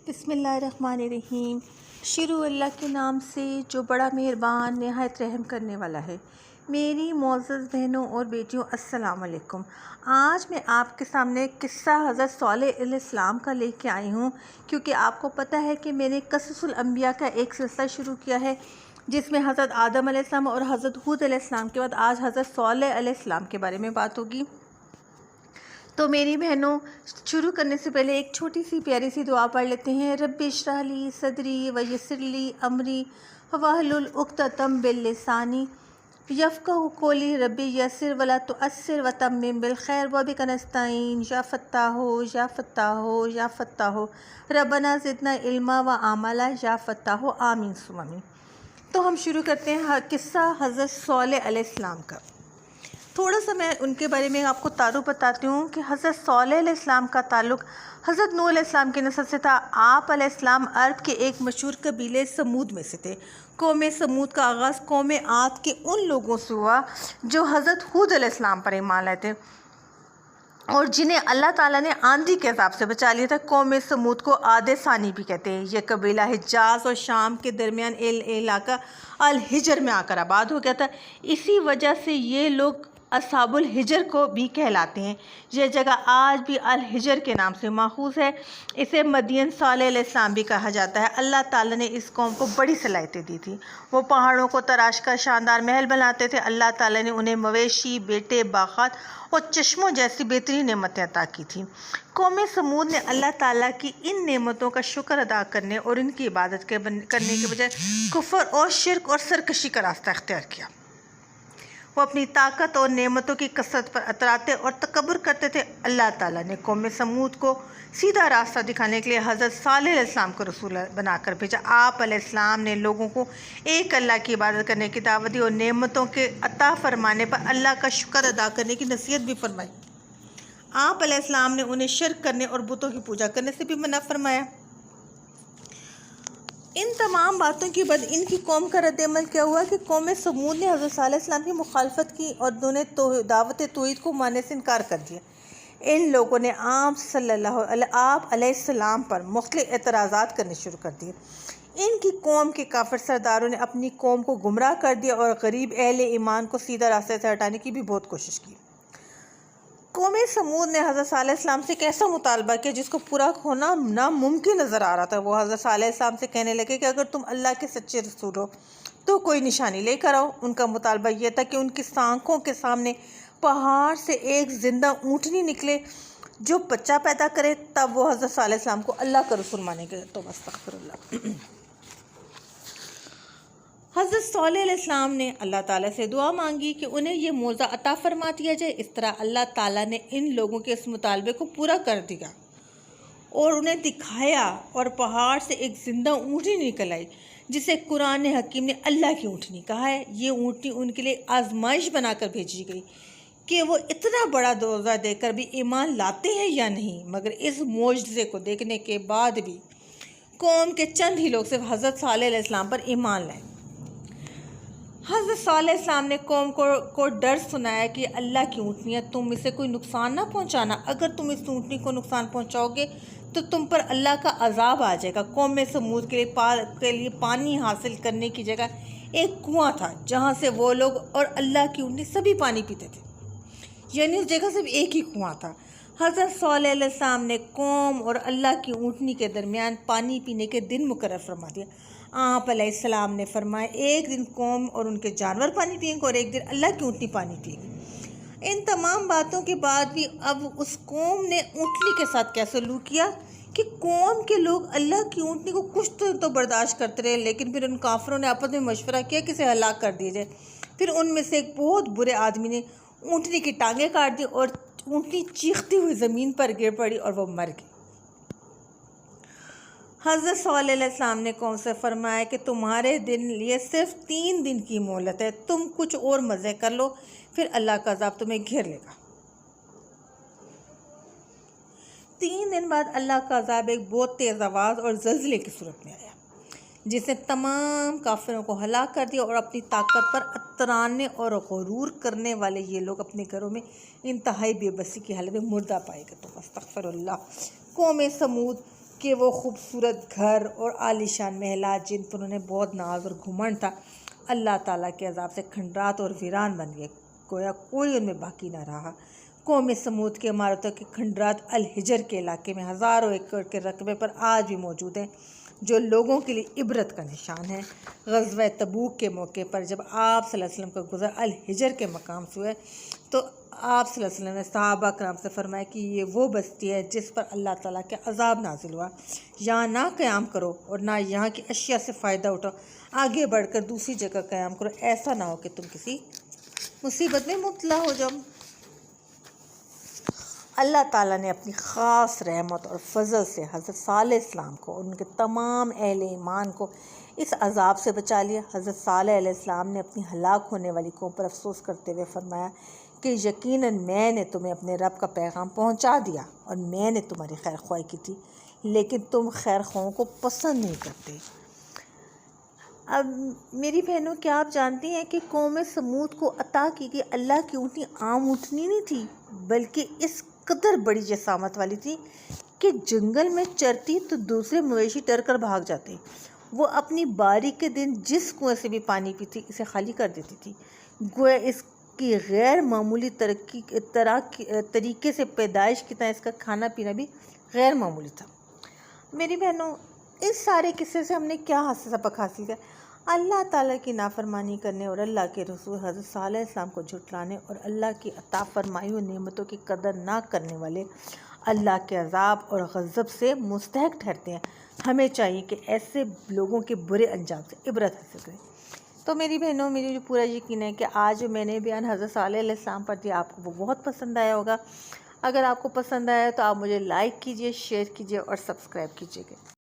बिस्मिल्लाहिर्रहमानिर्रहीम। शुरू अल्लाह के नाम से जो बड़ा मेहरबान नहायत रहम करने वाला है। मेरी मोअज़्ज़ज़ बहनों और बेटियों, अस्सलाम वालेकुम। आज मैं आपके सामने किस्सा हज़रत सालेह अलैहिस्सलाम का लेके आई हूँ, क्योंकि आपको पता है कि मैंने क़ससुल अंबिया का एक सिलसिला शुरू किया है, जिसमें हज़रत आदम अलैहिस्सलाम और हज़रत हूद अलैहिस्सलाम के बाद आज हज़रत सालेह अलैहिस्सलाम के बारे में बात होगी। तो मेरी बहनों, शुरू करने से पहले एक छोटी सी प्यारी सी दुआ पढ़ लेते हैं। रब्बि इश्रह ली सदरी व यस्सिर ली अमरी वहलुल उक़दतम मिन लिसानी यफ़क़हू क़ौली रब्बि यस्सिर वला तुअस्सिर व तम्मिम बिल खैर व बिका नस्तईन या फ़त्ताहो या फ़त्ताहो या फ़त्ताहो रब्बना ज़िदना इल्मा व अमला या फ़त्ताहो आमीन सुम्मा आमीन। तो हम शुरू करते हैं किस्सा हज़रत सालेह अलैहिस्सलाम का। थोड़ा सा मैं उनके बारे में आपको तारुफ बताती हूँ कि हज़रत सालेह अलैहिस्सलाम का ताल्लुक़ हज़रत नूह अलैहिस्सलाम की नस्ल से था। आप अलैहिस्सलाम अरब के एक मशहूर कबीले समूद में से थे। कौम समूद का आगाज़ कौम आद के उन लोगों से हुआ जो हज़रत हूद अलैहिस्सलाम पर ईमान लाए थे और जिन्हें अल्लाह ताला ने आंधी के अज़ाब से बचा लिया था। कौम समूद को आदे सानी भी कहते हैं। यह कबीला हिजाज़ और शाम के दरमियान इलाका अल हिजर में आकर आबाद हो गया था। इसी वजह से ये लोग असहाबुल हिजर को भी कहलाते हैं। यह जगह आज भी अल हिजर के नाम से माखूज़ है। इसे मदीन सालेह अलैहिस्सलाम भी कहा जाता है। अल्लाह ताला ने इस कौम को बड़ी सलाहियतें दी थी। वो पहाड़ों को तराश कर शानदार महल बनाते थे। अल्लाह ताला ने उन्हें मवेशी, बेटे, बाग़ात और चश्मों जैसी बेहतरीन नेमतें अता की थी। कौम समूद ने अल्लाह ताला की इन नेमतों का शुक्र अदा करने और इनकी इबादत करने के बजाय कुफ्र और शिर्क और सरकशी का रास्ता इख्तियार किया। वो अपनी ताकत और नेमतों की कसरत पर अतराते और तकब्बुर करते थे। अल्लाह ताला ने कौम समूद को सीधा रास्ता दिखाने के लिए हज़रत सालेह अलैहिस्सलाम को रसूल बनाकर भेजा। आप अलैहिस्सलाम ने लोगों को एक अल्लाह की इबादत करने की दावत दी और नेमतों के अता फरमाने पर अल्लाह का शुक्र अदा करने की नसीहत भी फरमाई। आप अलैहिस्सलाम ने उन्हें शिर्क करने और बुतों की पूजा करने से भी मना फरमाया। इन तमाम बातों के बाद इनकी कौम का रद्द-ए-अमल क्या हुआ कि कौम समूद ने हज़रत सालेह अलैहिस्सलाम की मुखालफत की और दोनों दावत तौहीद को मानने से इनकार कर दिया। इन लोगों ने आप अलैहिस्सलाम पर मुख्तलिफ एतराज़ात करने शुरू कर दिए। इनकी कौम के काफिर सरदारों ने अपनी कौम को गुमराह कर दिया और गरीब अहले ईमान को सीधा रास्ते से हटाने की भी बहुत कोशिश की। कौम समूद ने हज़रत सालेह अलैहिस्सलाम से एक ऐसा मुतालबा किया जिसको पूरा होना नामुमकिन नज़र आ रहा था। वो हज़रत सालेह अलैहिस्सलाम से कहने लगे कि अगर तुम अल्लाह के सच्चे रसूल हो तो कोई निशानी लेकर आओ। उनका मुतालबा यह था कि उनकी आँखों के सामने पहाड़ से एक ज़िंदा ऊँटनी निकले जो बच्चा पैदा करे, तब वो हज़रत सालेह अलैहिस्सलाम को अल्लाह का रसूल मानेंगे। तो अस्तग़फिरुल्लाह। हज़रत सालेह अलैहिस्सलाम ने अल्लाह ताला से दुआ मांगी कि उन्हें यह मौज़ा अता फरमा दिया जाए। इस तरह अल्लाह ताला ने इन लोगों के इस मुतालबे को पूरा कर दिया और उन्हें दिखाया और पहाड़ से एक ज़िंदा ऊँटनी निकल आई, जिसे कुरान हकीम ने अल्लाह की ऊँटनी कहा है। ये ऊँटनी उनके लिए आजमाइश बनाकर भेजी गई कि वो इतना बड़ा दौरा देकर भी ईमान लाते हैं या नहीं। मगर इस मौजज़े को देखने के बाद भी कौम के चंद ही लोग सिर्फ हज़रत सालेह अलैहिस्सलाम पर ईमान लाए। हज़रत सालेह अलैहिस्सलाम ने कौम को डर सुनाया कि अल्लाह की ऊँटनी है, तुम इसे कोई नुकसान ना पहुँचाना। अगर तुम इस ऊँटनी को नुकसान पहुँचाओगे तो तुम पर अल्लाह का अजाब आ जाएगा। कौम समूद के लिए पानी हासिल करने की जगह एक कुआं था, जहाँ से वो लोग और अल्लाह की ऊँटनी सभी पानी पीते थे, यानी उस जगह सिर्फ एक ही कुआं था। हज़रत सालेह अलैहिस्सलाम ने कौम और अल्लाह की ऊँटनी के दरमियान पानी पीने के दिन मुकर्रर फरमा दिया। आप अलैहिस्सलाम ने फरमाया, एक दिन कौम और उनके जानवर पानी पिएंगे और एक दिन अल्लाह की ऊँटनी पानी पिएगी। इन तमाम बातों के बाद भी अब उस कौम ने ऊँटनी के साथ क्या सलूक किया कि कौम के लोग अल्लाह की ऊँटनी को कुछ तो बर्दाश्त करते रहे, लेकिन फिर उन काफिरों ने आपस में मशवरा किया कि इसे हलाक कर दिया जाए। फिर उनमें से एक बहुत बुरे आदमी ने ऊँटनी की टांगें काट दी और ऊँटनी चीखती हुई ज़मीन पर गिर पड़ी और वह मर गई। हज़रत सालेह अलैहिस्सलाम ने कौम से फरमाया कि तुम्हारे दिन लिए सिर्फ 3 दिन की मोहलत है, तुम कुछ और मज़े कर लो, फिर अल्लाह का अज़ाब तुम्हें घेर लेगा। 3 दिन बाद अल्लाह का अज़ाब एक बहुत तेज़ आवाज़ और ज़लज़ले की सूरत में आया, जिसने तमाम काफिरों को हलाक कर दिया और अपनी ताकत पर अतराने और गुरूर करने वाले ये लोग अपने घरों में इंतहाई बेबसी की हालत में मुर्दा पाए गए। तो अस्तग़फिरुल्लाह। कौम समूद कि वो खूबसूरत घर और आलीशान महलात जिन पर उन्हें बहुत नाज और घुमंड था, अल्लाह ताला के अज़ाब से खंडरात और वीरान बन गए। गोया कोई उनमें बाकी न रहा। कौम समूद की इमारतों के खंडरात अल हिजर के इलाके में हज़ारों एकड़ के रकबे पर आज भी मौजूद हैं, जो लोगों के लिए इबरत का निशान है। ग़ज़वा तबूक के मौके पर जब आप सल्लल्लाहु अलैहि वसल्लम का गुज़र अल हिजर के मकाम से हुए तो आप सल्लल्लाहु अलैहि वसल्लम ने सहाबा कराम से फरमाया कि ये वो बस्ती है जिस पर अल्लाह ताला के अज़ाब नाजिल हुआ। यहाँ ना क़याम करो और ना यहाँ की अशिया से फ़ायदा उठाओ, आगे बढ़कर दूसरी जगह क़याम करो, ऐसा ना हो कि तुम किसी मुसीबत में मुब्तला हो जाओ। अल्लाह ताला ने अपनी ख़ास रहमत और फ़ज़ल से हज़रत सालेह इस्लाम को और उनके तमाम अहले ईमान को इस अज़ाब से बचा लिया। हज़रत सालेह अलैहिस्सलाम ने अपनी हलाक होने वाली कौम पर अफसोस करते हुए फरमाया कि यकीनन मैंने तुम्हें अपने रब का पैगाम पहुंचा दिया और मैंने तुम्हारी खैर ख्वाही की थी, लेकिन तुम खैर ख्वाहों को पसंद नहीं करते। अब मेरी बहनों, क्या आप जानती हैं कि कौम समूद को अता की गई अल्लाह की ऊँटनी आम ऊँटनी नहीं थी, बल्कि इस कदर बड़ी जसामत वाली थी कि जंगल में चरती तो दूसरे मवेशी डर कर भाग जाते। वो अपनी बारी के दिन जिस कुएं से भी पानी पीती इसे खाली कर देती थी। गोया इसकी गैर मामूली तरीके से पैदाइश की तरह इसका खाना पीना भी गैर मामूली था। मेरी बहनों, इस सारे किस्से से हमने क्या सबक हासिल किया? अल्लाह ताला की नाफरमानी करने और अल्लाह के रसूल हज़रत सालेह इस्लाम को झुटलाने और अल्लाह की अता फरमाई हुई नेमतों की कदर ना करने वाले अल्लाह के अज़ाब और गज़ब से मुस्तहक ठहरते हैं। हमें चाहिए कि ऐसे लोगों के बुरे अंजाम से इबरत हासिल करें। तो मेरी बहनों, मेरी जो पूरा यकीन है कि आज जो मैंने बयान हज़रत सालेह अलैहिस्सलाम पर दिया आपको वो बहुत पसंद आया होगा। अगर आपको पसंद आया तो आप मुझे लाइक कीजिए, शेयर कीजिए और सब्सक्राइब कीजिएगा।